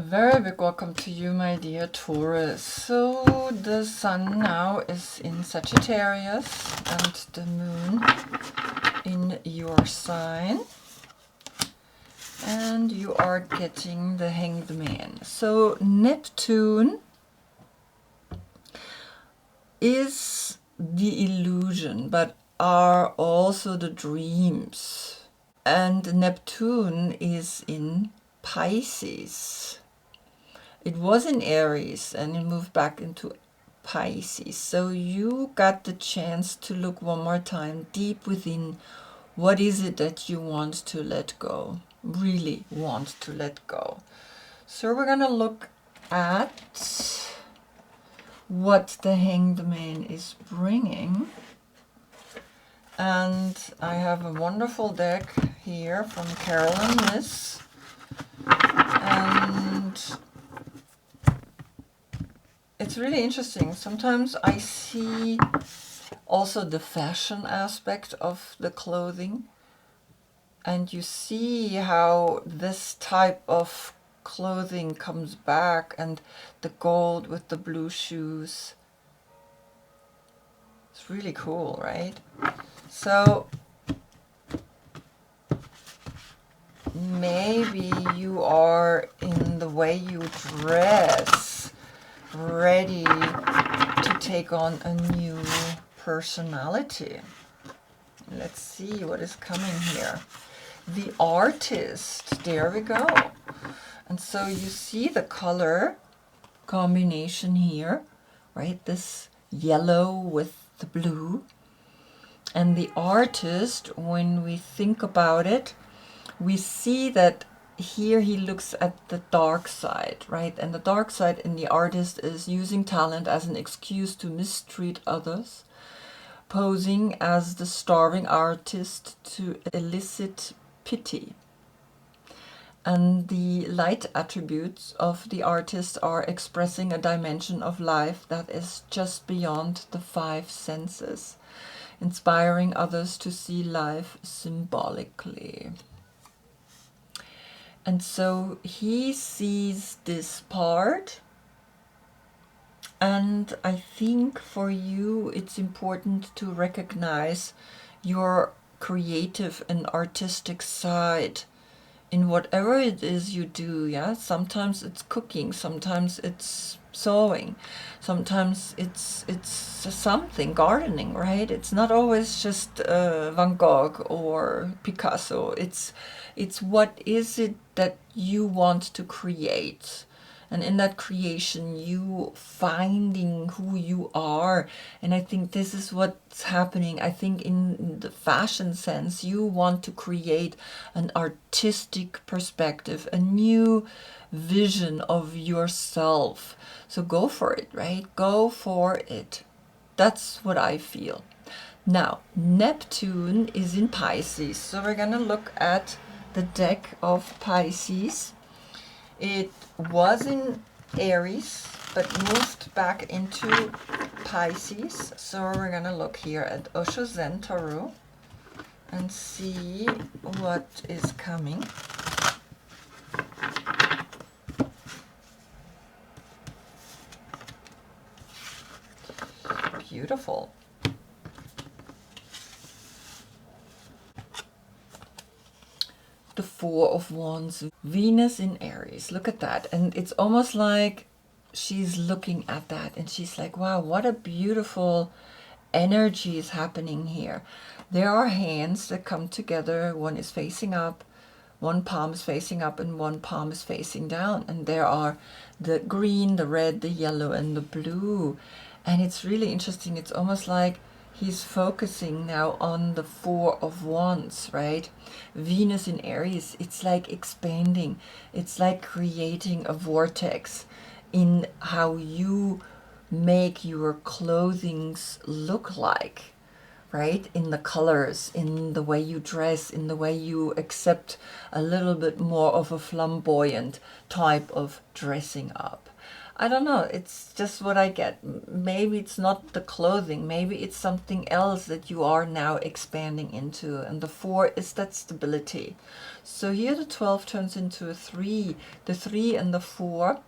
very big welcome to you, my dear Taurus. So the sun now is in Sagittarius and the moon in your sign. And you are getting the Hanged Man. So Neptune is the illusion, but are also the dreams. And Neptune is in Pisces. It was in Aries and it moved back into Pisces. So you got the chance to look one more time deep within. What is it that you want to let go? Really want to let go. So we're going to look at what the Hanged Man is bringing. And I have a wonderful deck here from Carolyn Miss. And it's really interesting. Sometimes I see also the fashion aspect of the clothing. And you see how this type of clothing comes back, and the gold with the blue shoes. It's really cool, right? So maybe you are, in the way you dress, ready to take on a new personality. Let's see what is coming here. The Artist, there we go. And so you see the color combination here, right? This yellow with the blue. And the Artist, when we think about it, we see that here he looks at the dark side, right? And the dark side in the Artist is using talent as an excuse to mistreat others, posing as the starving artist to elicit pity. And the light attributes of the Artist are expressing a dimension of life that is just beyond the five senses, inspiring others to see life symbolically. And so he sees this part, and I think for you it's important to recognize your creative and artistic side in whatever it is you do. Yeah, sometimes it's cooking, sometimes it's sewing, sometimes it's something, gardening, right? It's not always just Van Gogh or Picasso. It's what is it that you want to create. And in that creation, you finding who you are. And I think this is what's happening. I think in the fashion sense, you want to create an artistic perspective, a new vision of yourself. So go for it, right? Go for it. That's what I feel. Now, Neptune is in Pisces. So we're going to look at the deck of Pisces. It was in Aries, but moved back into Pisces. So we're going to look here at Osho Zen Tarot and see what is coming. Beautiful. The Four of Wands, Venus in Aries. Look at that. And it's almost like she's looking at that and she's like, wow, what a beautiful energy is happening here. There are hands that come together. One is facing up, one palm is facing up, and one palm is facing down. And there are the green, the red, the yellow, and the blue. And it's really interesting. It's almost like he's focusing now on the Four of Wands, right? Venus in Aries, it's like expanding. It's like creating a vortex in how you make your clothings look like, right? In the colors, in the way you dress, in the way you accept a little bit more of a flamboyant type of dressing up. I don't know, it's just what I get. Maybe it's not the clothing, maybe it's something else that you are now expanding into. And the 4 is that stability. So here the 12 turns into a 3. The 3 and the 4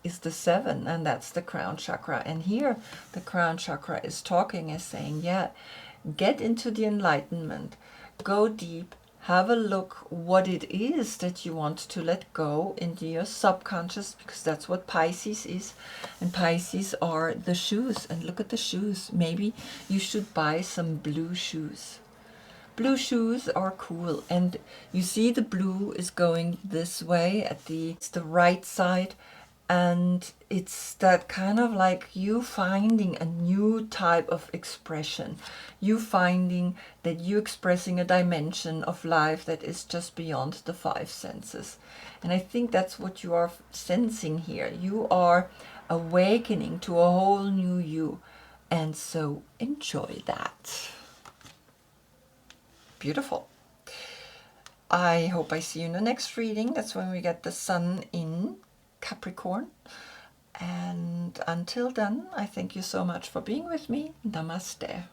is the 7, and that's the crown chakra. And here the crown chakra is talking, is saying, yeah, get into the enlightenment, go deep, have a look what it is that you want to let go into your subconscious, because that's what Pisces is. And Pisces are the shoes. And look at the shoes. Maybe you should buy some blue shoes. Blue shoes are cool. And you see the blue is going this way at it's the right side. And it's that kind of like you finding a new type of expression. You finding that you're expressing a dimension of life that is just beyond the 5 senses. And I think that's what you are sensing here. You are awakening to a whole new you. And so enjoy that. Beautiful. I hope I see you in the next reading. That's when we get the sun in Capricorn. And until then, I thank you so much for being with me. Namaste.